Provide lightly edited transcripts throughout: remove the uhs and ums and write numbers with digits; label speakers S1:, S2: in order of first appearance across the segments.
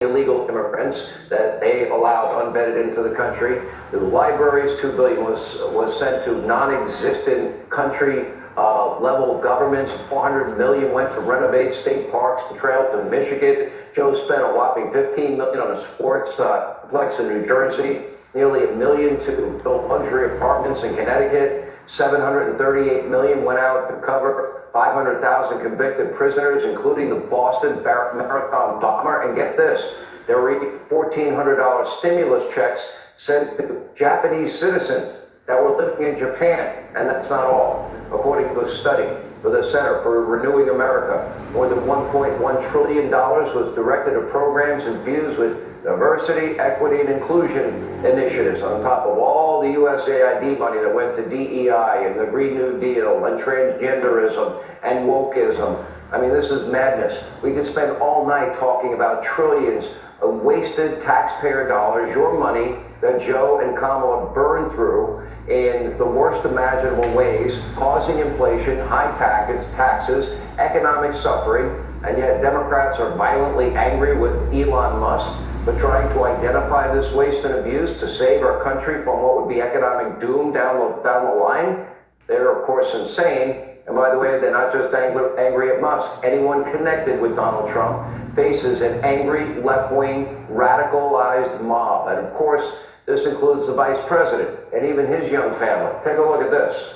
S1: illegal immigrants that they allowed unvetted into the country. The libraries, $2 billion was sent to non-existent country level governments. $400 million went to renovate state parks and trails in Michigan. Joe spent a whopping $15 million on a sports complex in New Jersey. Nearly $1 million to build luxury apartments in Connecticut. $738 million went out to cover 500,000 convicted prisoners, including the Boston Marathon bomber. And get this, there were $1,400 stimulus checks sent to Japanese citizens that were living in Japan. And that's not all. According to a study for the Center for Renewing America, more than $1.1 trillion was directed to programs infused with diversity, equity, and inclusion initiatives on top of all the USAID money that went to DEI and the Green New Deal and transgenderism and wokeism. I mean, this is madness. We could spend all night talking about trillions of wasted taxpayer dollars, your money that Joe and Kamala burned through in the worst imaginable ways, causing inflation, high taxes, economic suffering, and yet Democrats are violently angry with Elon Musk for trying to identify this waste and abuse to save our country from what would be economic doom down the line. They're, of course, insane. And by the way, they're not just angry at Musk. Anyone connected with Donald Trump faces an angry, left-wing, radicalized mob. And of course, this includes the vice president and even his young family. Take a look at this.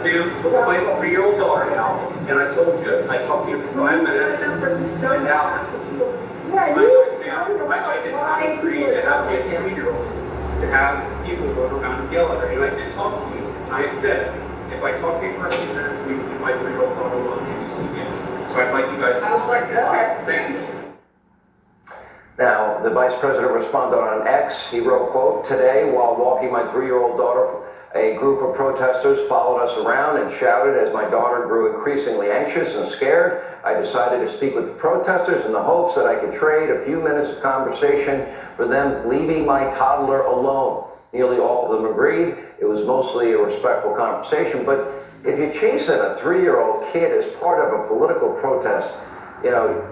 S2: Dude, look at my 3-year-old daughter now. And I told you, I talked to you for 5 minutes. And now, I did not agree to have a 3-year-old to have people go around and yell at her. And I did talk to you. I said, if I talk to you for a few minutes, my 3-year-old daughter will give you some gifts. So I'd like you guys to respect that. Thanks.
S1: Now, the vice president responded on X. He wrote, quote, "Today, while walking my 3-year-old daughter, a group of protesters followed us around and shouted as my daughter grew increasingly anxious and scared. I decided to speak with the protesters in the hopes that I could trade a few minutes of conversation for them leaving my toddler alone. Nearly all of them agreed. It was mostly a respectful conversation. But if you're chasing a 3-year-old kid as part of a political protest, you know,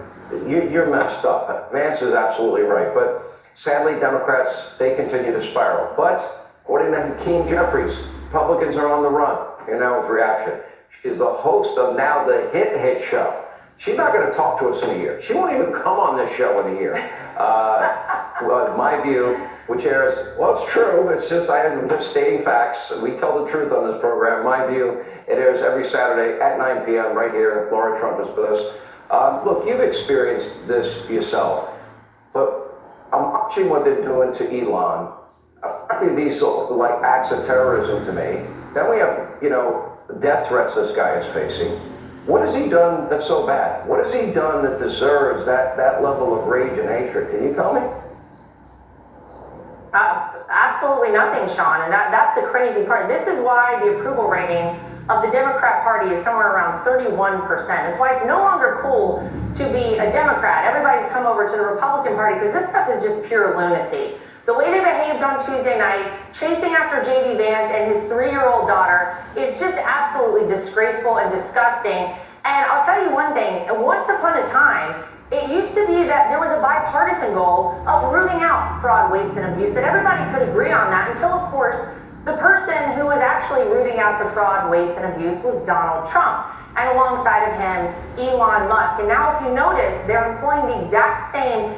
S1: you're messed up." Vance is absolutely right. But sadly, Democrats, they continue to spiral. But according to Hakeem Jeffries, Republicans are on the run. Here now with reaction. She's the host of now the hit show. She's not going to talk to us in a year. She won't even come on this show in a year. Well, my view, which airs, well, it's true. It's just, I'm just stating facts. We tell the truth on this program. My view, it airs every Saturday at 9 p.m. right here. Laura Trump is with us. Look, you've experienced this yourself, but I'm watching what they're doing to Elon. Frankly, these look like acts of terrorism to me. Then we have, you know, death threats this guy is facing. What has he done that's so bad? What has he done that deserves that level of rage and hatred? Can you tell me?
S3: Absolutely nothing, Sean, and that's the crazy part. This is why the approval rating of the Democrat Party is somewhere around 31%. It's why it's no longer cool to be a Democrat. Everybody's come over to the Republican Party because this stuff is just pure lunacy. The way they behaved on Tuesday night, chasing after JD Vance and his 3-year-old daughter, is just absolutely disgraceful and disgusting. And I'll tell you one thing, once upon a time, it used to be that there was a bipartisan goal of rooting out fraud, waste, and abuse, that everybody could agree on that until, of course, the person who was actually rooting out the fraud, waste, and abuse was Donald Trump. And alongside of him, Elon Musk. And now if you notice, they're employing the exact same,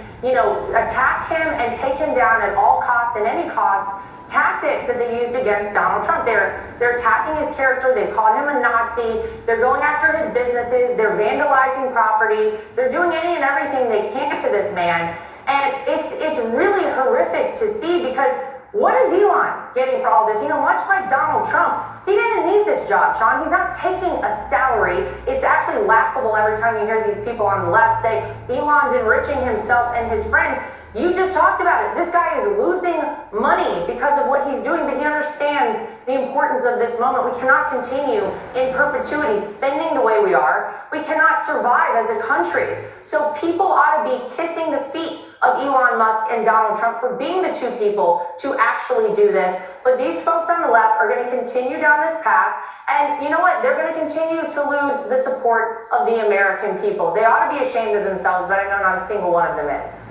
S3: attack him and take him down at all costs and any cost tactics that they used against Donald Trump. They're attacking his character. They've called him a Nazi. They're going after his businesses. They're vandalizing property. They're doing any and everything they can to this man. And it's really horrific to see, because what is Elon getting for all this? Much like Donald Trump, he didn't need this job, Sean. He's not taking a salary. It's actually laughable every time you hear these people on the left say Elon's enriching himself and his friends. You just talked about it. This guy is losing money because of what he's doing, but he understands the importance of this moment. We cannot continue in perpetuity spending the way we are. We cannot survive as a country. So people ought to be kissing the feet of Elon Musk and Donald Trump for being the two people to actually do this. But these folks on the left are going to continue down this path. And you know what? They're going to continue to lose the support of the American people. They ought to be ashamed of themselves, but I know not a single one of them is.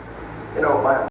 S1: you know, my